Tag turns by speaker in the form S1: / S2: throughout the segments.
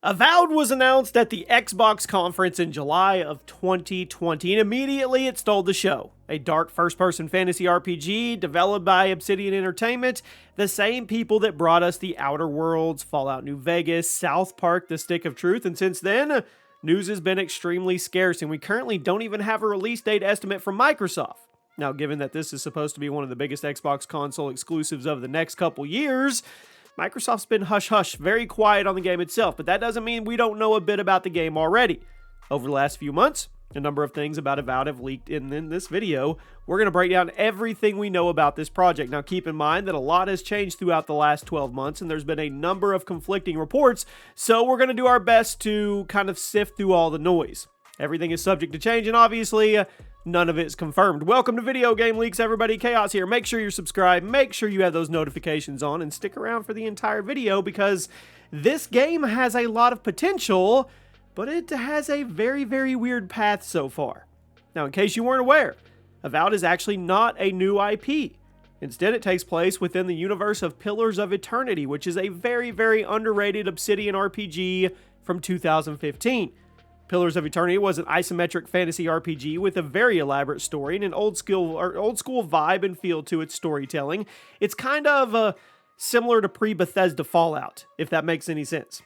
S1: Avowed was announced at the Xbox conference in July of 2020, and immediately it stole the show. A dark first-person fantasy RPG developed by Obsidian Entertainment, the same people that brought us The Outer Worlds, Fallout New Vegas, South Park, The Stick of Truth, and since then, news has been extremely scarce, and we currently don't even have a release date estimate from Microsoft. Now, given that this is supposed to be one of the biggest Xbox console exclusives of the next couple years, Microsoft's been hush-hush, very quiet on the game itself, but that doesn't mean we don't know a bit about the game already. Over the last few months, a number of things about Avowed have leaked, and in this video, we're going to break down everything we know about this project. Now, keep in mind that a lot has changed throughout the last 12 months, and there's been a number of conflicting reports, so we're going to do our best to kind of sift through all the noise. Everything is subject to change, and obviously, none of it's confirmed. Welcome to Video Game Leaks, everybody. Chaos here. Make sure you're subscribed. Make sure you have those notifications on and stick around for the entire video because this game has a lot of potential, but it has a very, very weird path so far. Now, in case you weren't aware, Avowed is actually not a new IP. Instead, it takes place within the universe of Pillars of Eternity, which is a very, very underrated Obsidian RPG from 2015. Pillars of Eternity was an isometric fantasy RPG with a very elaborate story and an old school vibe and feel to its storytelling. It's kind of similar to pre-Bethesda Fallout, if that makes any sense.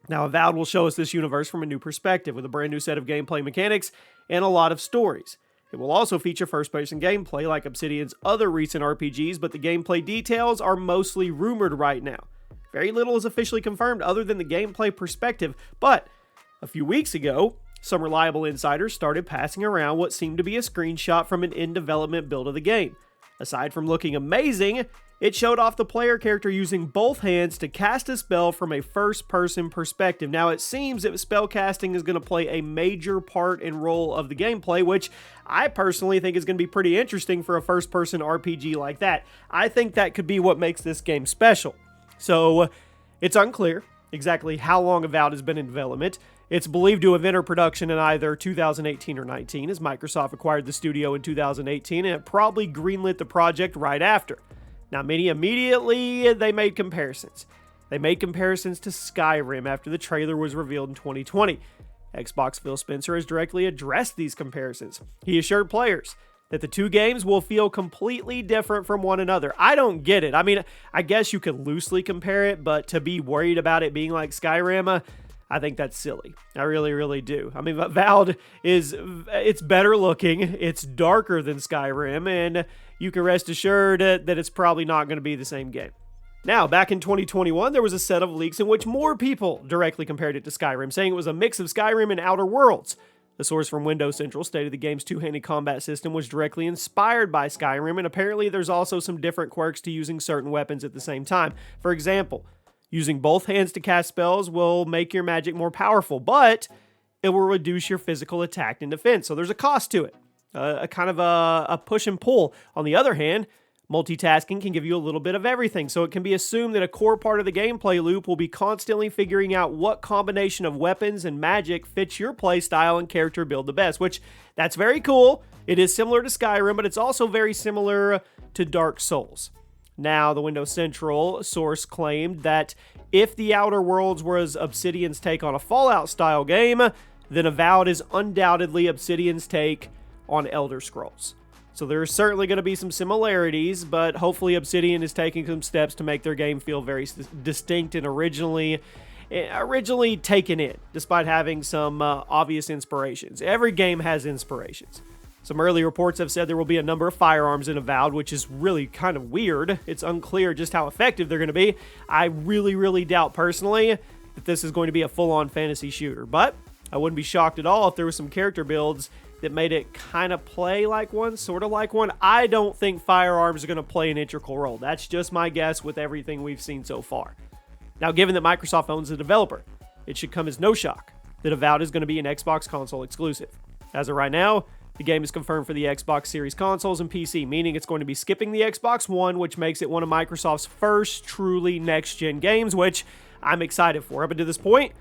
S1: Now, Avowed will show us this universe from a new perspective with a brand new set of gameplay mechanics and a lot of stories. It will also feature first-person gameplay like Obsidian's other recent RPGs, but the gameplay details are mostly rumored right now. Very little is officially confirmed other than the gameplay perspective, but a few weeks ago, some reliable insiders started passing around what seemed to be a screenshot from an in-development build of the game. Aside from looking amazing, it showed off the player character using both hands to cast a spell from a first-person perspective. Now, it seems that spellcasting is going to play a major part and role of the gameplay, which I personally think is going to be pretty interesting for a first-person RPG like that. I think that could be what makes this game special. So, it's unclear exactly how long Avowed has been in development. It's believed to have entered production in either 2018 or 19, as Microsoft acquired the studio in 2018, and it probably greenlit the project right after. Now, immediately, they made comparisons. They made comparisons to Skyrim after the trailer was revealed in 2020. Xbox Phil Spencer has directly addressed these comparisons. He assured players that the two games will feel completely different from one another. I don't get it. I mean, I guess you could loosely compare it, but to be worried about it being like Skyrim, I think that's silly. I really, really do. I mean, Avowed it's better looking, it's darker than Skyrim, and you can rest assured that it's probably not going to be the same game. Now, back in 2021, there was a set of leaks in which more people directly compared it to Skyrim, saying it was a mix of Skyrim and Outer Worlds. The source from Windows Central stated the game's two-handed combat system was directly inspired by Skyrim, and apparently there's also some different quirks to using certain weapons at the same time. For example, using both hands to cast spells will make your magic more powerful, but it will reduce your physical attack and defense, so there's a cost to it. A kind of a push and pull. On the other hand, multitasking can give you a little bit of everything, so it can be assumed that a core part of the gameplay loop will be constantly figuring out what combination of weapons and magic fits your playstyle and character build the best, which, that's very cool. It is similar to Skyrim, but it's also very similar to Dark Souls. Now, the Windows Central source claimed that if The Outer Worlds was Obsidian's take on a Fallout-style game, then Avowed is undoubtedly Obsidian's take on Elder Scrolls. So there's certainly going to be some similarities, but hopefully Obsidian is taking some steps to make their game feel very distinct and originally taken in, despite having some obvious inspirations. Every game has inspirations. Some early reports have said there will be a number of firearms in Avowed, which is really kind of weird. It's unclear just how effective they're going to be. I really, really doubt personally that this is going to be a full-on fantasy shooter, but I wouldn't be shocked at all if there was some character builds that made it kind of play like one, sort of like one. I don't think firearms are going to play an integral role. That's just my guess with everything we've seen so far. Now, given that Microsoft owns the developer, it should come as no shock that Avowed is going to be an Xbox console exclusive. As of right now, the game is confirmed for the Xbox Series consoles and PC, meaning it's going to be skipping the Xbox One, which makes it one of Microsoft's first truly next-gen games, which I'm excited for. Up until this point,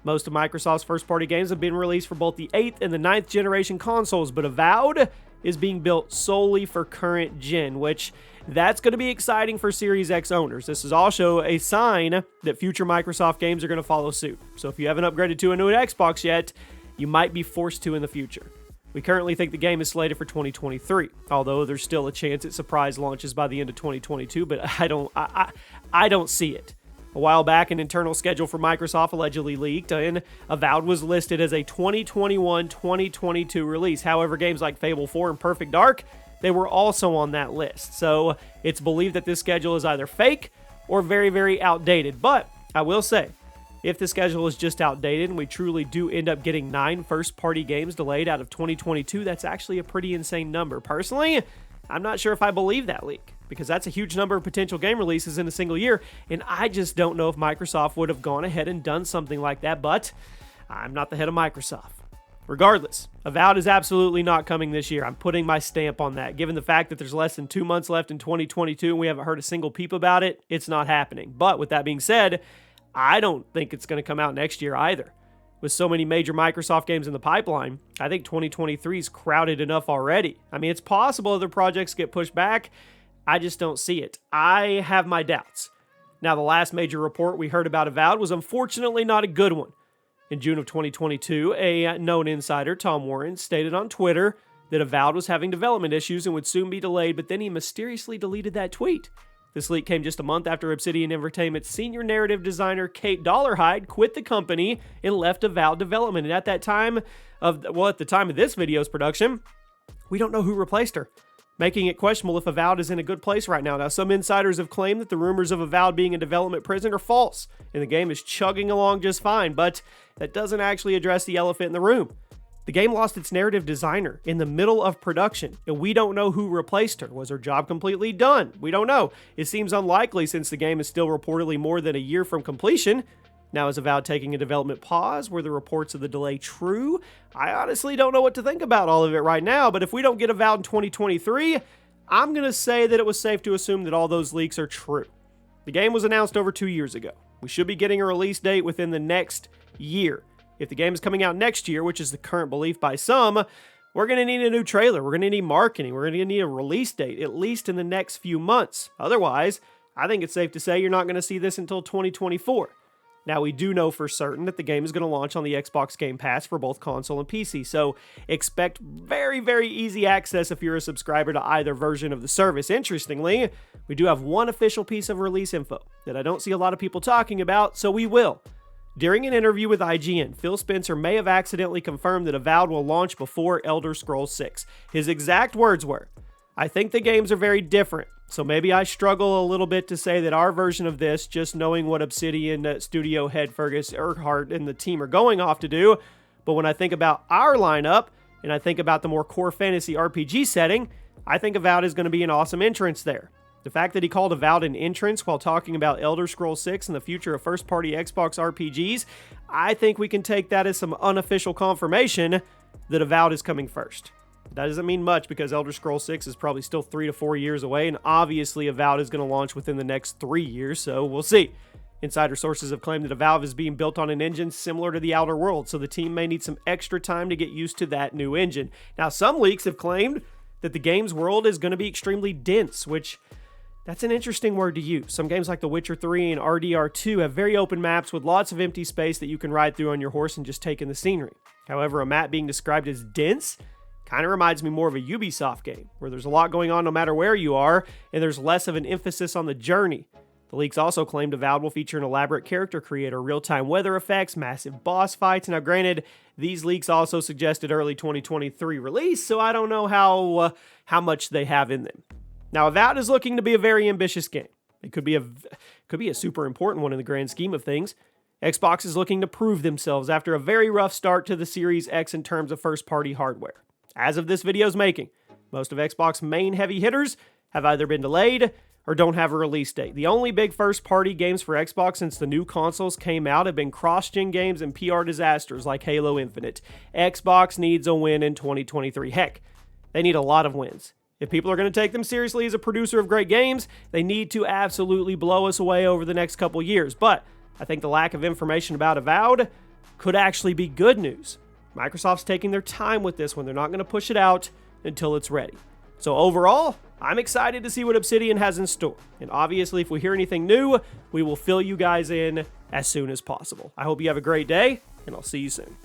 S1: most of Microsoft's first-party games have been released for both the 8th and the 9th generation consoles, but Avowed is being built solely for current gen, which that's going to be exciting for Series X owners. This is also a sign that future Microsoft games are going to follow suit. So if you haven't upgraded to a new Xbox yet, you might be forced to in the future. We currently think the game is slated for 2023, although there's still a chance it surprise launches by the end of 2022, but I don't see it. A while back, an internal schedule for Microsoft allegedly leaked, and Avowed was listed as a 2021-2022 release. However, games like Fable 4 and Perfect Dark, they were also on that list. So it's believed that this schedule is either fake or very, very outdated. But I will say, if the schedule is just outdated and we truly do end up getting 9 first-party games delayed out of 2022, that's actually a pretty insane number. Personally, I'm not sure if I believe that leak, because that's a huge number of potential game releases in a single year, and I just don't know if Microsoft would have gone ahead and done something like that, but I'm not the head of Microsoft. Regardless, Avowed is absolutely not coming this year. I'm putting my stamp on that. Given the fact that there's less than 2 months left in 2022 and we haven't heard a single peep about it, it's not happening. But with that being said, I don't think it's going to come out next year either. With so many major Microsoft games in the pipeline, I think 2023 is crowded enough already. I mean, it's possible other projects get pushed back. I just don't see it. I have my doubts. Now, the last major report we heard about Avowed was unfortunately not a good one. In June of 2022, a known insider, Tom Warren, stated on Twitter that Avowed was having development issues and would soon be delayed, but then he mysteriously deleted that tweet. This leak came just a month after Obsidian Entertainment's senior narrative designer Kate Dollarhide quit the company and left Avowed development. And at the time of this video's production, we don't know who replaced her, making it questionable if Avowed is in a good place right now. Now, some insiders have claimed that the rumors of Avowed being in development prison are false, and the game is chugging along just fine, but that doesn't actually address the elephant in the room. The game lost its narrative designer in the middle of production, and we don't know who replaced her. Was her job completely done? We don't know. It seems unlikely since the game is still reportedly more than a year from completion. Now, is Avowed taking a development pause? Were the reports of the delay true? I honestly don't know what to think about all of it right now, but if we don't get Avowed in 2023, I'm going to say that it was safe to assume that all those leaks are true. The game was announced over 2 years ago. We should be getting a release date within the next year. If the game is coming out next year, which is the current belief by some, we're going to need a new trailer. We're going to need marketing. We're going to need a release date, at least in the next few months. Otherwise, I think it's safe to say you're not going to see this until 2024. Now, we do know for certain that the game is going to launch on the Xbox Game Pass for both console and PC, so expect very, very easy access if you're a subscriber to either version of the service. Interestingly, we do have one official piece of release info that I don't see a lot of people talking about, so we will. During an interview with IGN, Phil Spencer may have accidentally confirmed that Avowed will launch before Elder Scrolls 6. His exact words were, "I think the games are very different, so maybe I struggle a little bit to say that our version of this, just knowing what Obsidian studio head Fergus Urquhart and the team are going off to do, but when I think about our lineup, and I think about the more core fantasy RPG setting, I think Avowed is going to be an awesome entrance there." The fact that he called Avowed an entrance while talking about Elder Scrolls 6 and the future of first-party Xbox RPGs, I think we can take that as some unofficial confirmation that Avowed is coming first. That doesn't mean much because Elder Scrolls 6 is probably still 3 to 4 years away, and obviously Avowed is going to launch within the next 3 years, so we'll see. Insider sources have claimed that Avowed is being built on an engine similar to the Outer Worlds, so the team may need some extra time to get used to that new engine. Now, some leaks have claimed that the game's world is going to be extremely dense, which that's an interesting word to use. Some games like The Witcher 3 and RDR2 have very open maps with lots of empty space that you can ride through on your horse and just take in the scenery. However, a map being described as dense kind of reminds me more of a Ubisoft game, where there's a lot going on no matter where you are, and there's less of an emphasis on the journey. The leaks also claimed Avowed will feature an elaborate character creator, real-time weather effects, massive boss fights. Now, granted, these leaks also suggested early 2023 release, so I don't know how much they have in them. Now, Avowed is looking to be a very ambitious game. It could be a super important one in the grand scheme of things. Xbox is looking to prove themselves after a very rough start to the Series X in terms of first-party hardware. As of this video's making, most of Xbox's main heavy hitters have either been delayed or don't have a release date. The only big first-party games for Xbox since the new consoles came out have been cross-gen games and PR disasters like Halo Infinite. Xbox needs a win in 2023. Heck, they need a lot of wins. If people are going to take them seriously as a producer of great games, they need to absolutely blow us away over the next couple years. But I think the lack of information about Avowed could actually be good news. Microsoft's taking their time with this one. They're not going to push it out until it's ready. So overall, I'm excited to see what Obsidian has in store. And obviously, if we hear anything new, we will fill you guys in as soon as possible. I hope you have a great day, and I'll see you soon.